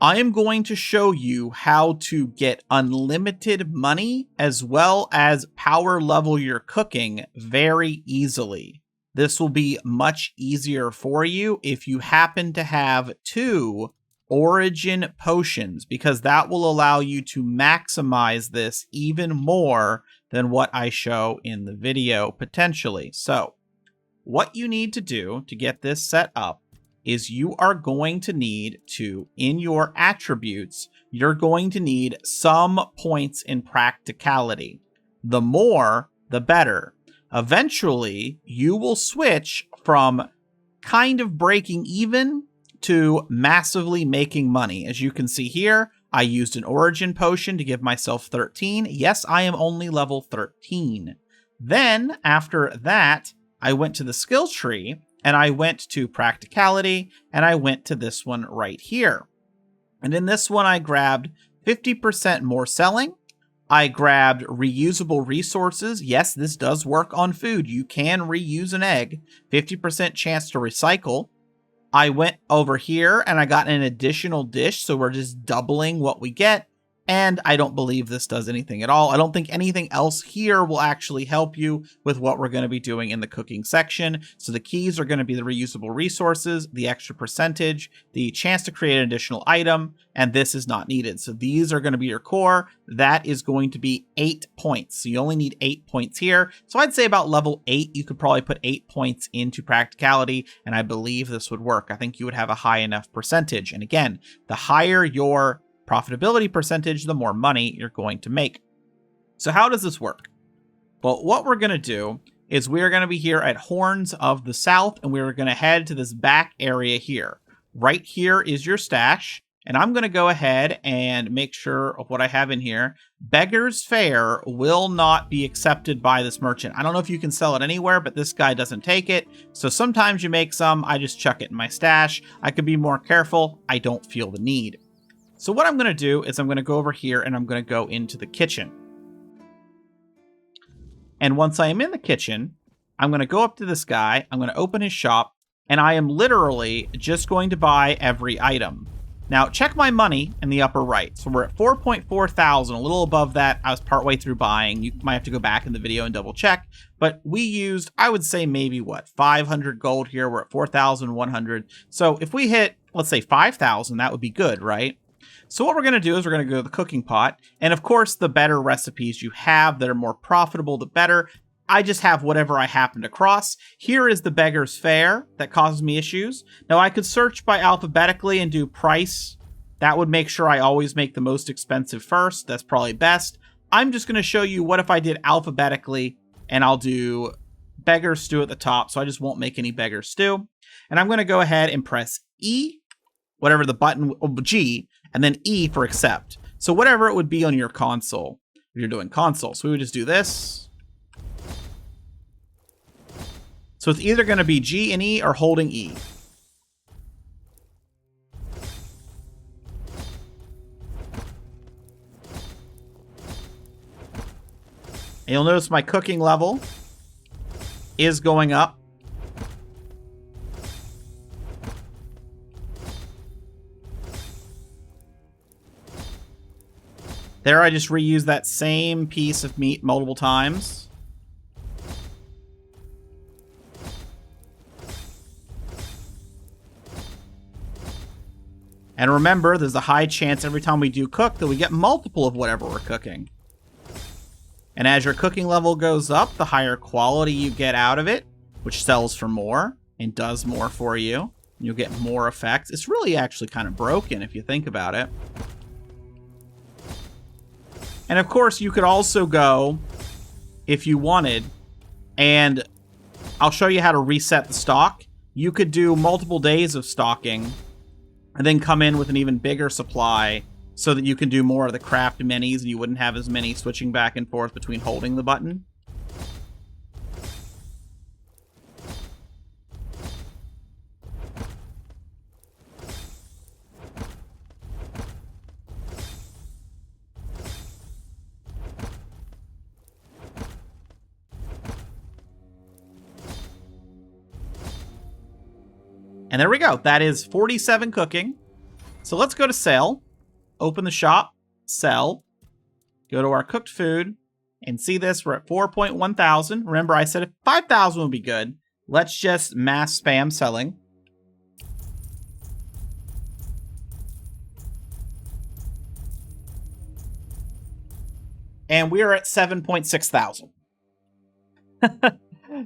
I am going to show you how to get unlimited money as well as power level your cooking very easily. This will be much easier for you if you happen to have 2 origin potions, because that will allow you to maximize this even more than what I show in the video potentially. So, what you need to do to get this set up is you are going to need to, in your attributes, you're going to need some points in practicality. The more, the better. Eventually, you will switch from kind of breaking even to massively making money. As you can see here, I used an origin potion to give myself 13. Yes, I am only level 13. Then, after that, I went to the skill tree, and I went to practicality, and I went to this one right here. And in this one, I grabbed 50% more selling. I grabbed reusable resources. Yes, this does work on food. You can reuse an egg. 50% chance to recycle. I went over here and I got an additional dish, so we're just doubling what we get. And I don't believe this does anything at all. I don't think anything else here will actually help you with what we're going to be doing in the cooking section. So the keys are going to be the reusable resources, the extra percentage, the chance to create an additional item, and this is not needed. So these are going to be your core. That is going to be 8 points. So you only need 8 points here. So I'd say about level 8, you could probably put 8 points into practicality, and I believe this would work. I think you would have a high enough percentage. And again, the higher your profitability percentage, the more money you're going to make. So how does this work? Well, what we're going to do is we're going to be here at Horns of the South, and we're going to head to this back area here. Right here is your stash, and I'm going to go ahead and make sure of what I have in here. Beggar's Fare will not be accepted by this merchant. I don't know if you can sell it anywhere, but this guy doesn't take it. So sometimes you make some, I just chuck it in my stash. I could be more careful. I don't feel the need. So what I'm going to do is I'm going to go over here and I'm going to go into the kitchen. And once I am in the kitchen, I'm going to go up to this guy, I'm going to open his shop, and I am literally just going to buy every item. Now, check my money in the upper right. So we're at 4.4 thousand, a little above that. I was partway through buying. You might have to go back in the video and double check. But we used, I would say maybe, 500 gold here. We're at 4,100. So if we hit, let's say 5,000, that would be good, right? So what we're going to do is we're going to go to the cooking pot. And of course, the better recipes you have that are more profitable, the better. I just have whatever I happened across. Here is the Beggar's Fare that causes me issues. Now I could search by alphabetically and do price. That would make sure I always make the most expensive first. That's probably best. I'm just going to show you what if I did alphabetically, and I'll do Beggar Stew at the top. So I just won't make any Beggar Stew. And I'm going to go ahead and press E, whatever the button, G, and then E for accept. So whatever it would be on your console, if you're doing console. So we would just do this. So it's either going to be G and E or holding E. And you'll notice my cooking level is going up. There, I just reused that same piece of meat multiple times. And remember, there's a high chance every time we do cook that we get multiple of whatever we're cooking. And as your cooking level goes up, the higher quality you get out of it, which sells for more and does more for you. You'll get more effects. It's really actually kind of broken if you think about it. And of course, you could also go, if you wanted, and I'll show you how to reset the stock. You could do multiple days of stocking and then come in with an even bigger supply so that you can do more of the craft minis and you wouldn't have as many switching back and forth between holding the button. And there we go. That is 47 cooking. So let's go to sell, open the shop, sell, go to our cooked food, and see this, we're at 4.1 thousand. Remember, I said 5,000 would be good. Let's just mass spam selling. And we are at 7.6 thousand.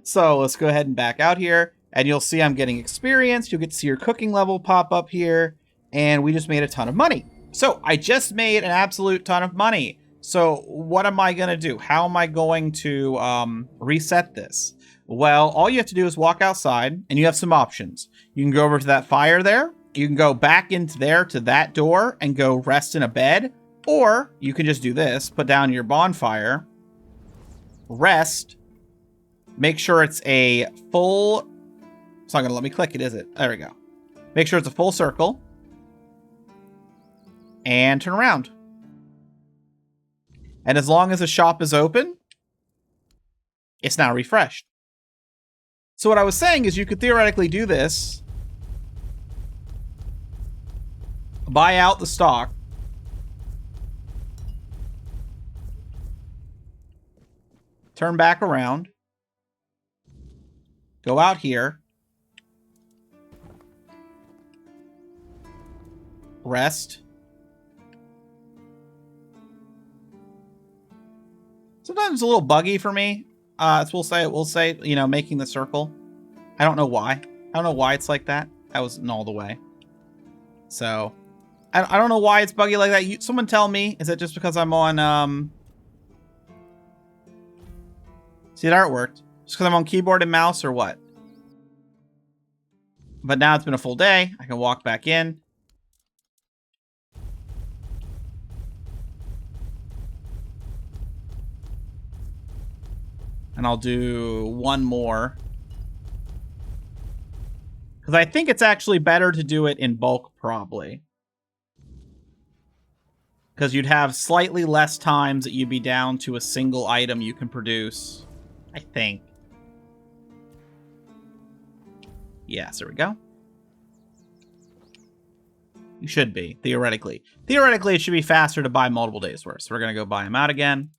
So let's go ahead and back out here. And you'll see I'm getting experience. You'll get to see your cooking level pop up here. And we just made a ton of money. So I just made an absolute ton of money. So what am I going to do? How am I going to reset this? Well, all you have to do is walk outside and you have some options. You can go over to that fire there. You can go back into there to that door and go rest in a bed. Or you can just do this, put down your bonfire, rest, make sure it's a full, it's not going to let me click it, is it? There we go. Make sure it's a full circle and turn around. And as long as the shop is open, it's now refreshed. So what I was saying is you could theoretically do this, buy out the stock, turn back around, go out here, rest. Sometimes it's a little buggy for me. We'll say, you know, making the circle. I don't know why. I don't know why it's like that. That wasn't all the way. So, I don't know why it's buggy like that. Someone tell me. Is it just because I'm on, See, that it worked. Just because I'm on keyboard and mouse or what? But now it's been a full day. I can walk back in. And I'll do one more. Because I think it's actually better to do it in bulk, probably. Because you'd have slightly less times that you'd be down to a single item you can produce. I think. Yes, there we go. You should be, theoretically. Theoretically, it should be faster to buy multiple days worth. So we're going to go buy them out again.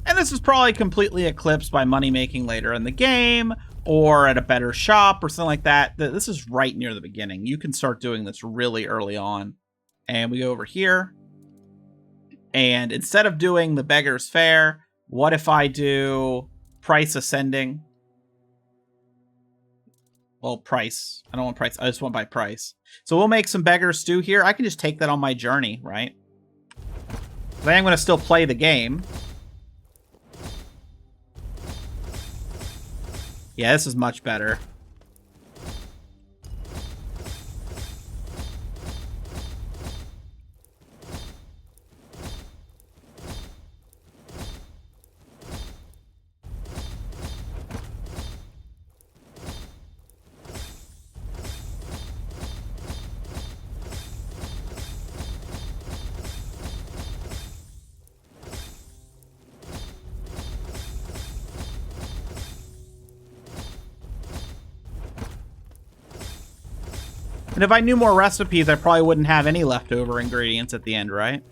And this is probably completely eclipsed by money making later in the game or at a better shop or something like that. This is right near the beginning. You can start doing this really early on. And we go over here. And instead of doing the beggar's fare, what if I do price ascending? Well, price. I don't want price. I just want by price. So we'll make some beggar stew here. I can just take that on my journey, right? But I am going to still play the game. Yeah, this is much better. And if I knew more recipes, I probably wouldn't have any leftover ingredients at the end, right?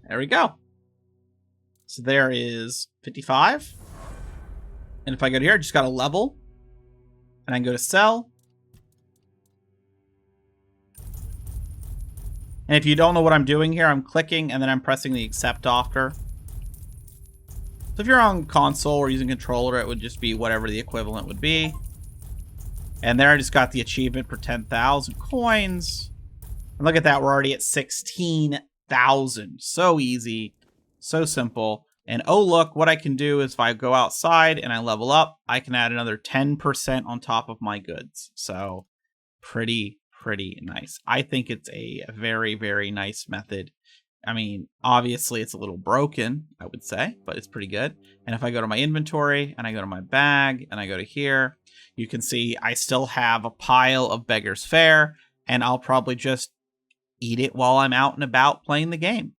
There we go. So there is 55. And if I go to here, I just got a level. And I can go to sell. And if you don't know what I'm doing here, I'm clicking and then I'm pressing the accept offer. So if you're on console or using controller, it would just be whatever the equivalent would be. And there I just got the achievement for 10,000 coins. And look at that, we're already at 16,000. So easy, so simple. And oh look, what I can do is if I go outside and I level up, I can add another 10% on top of my goods. So pretty pretty nice. I think it's a very, very nice method. I mean, obviously it's a little broken, I would say, but it's pretty good. And if I go to my inventory and I go to my bag and I go to here, you can see I still have a pile of Beggar's Fare, and I'll probably just eat it while I'm out and about playing the game.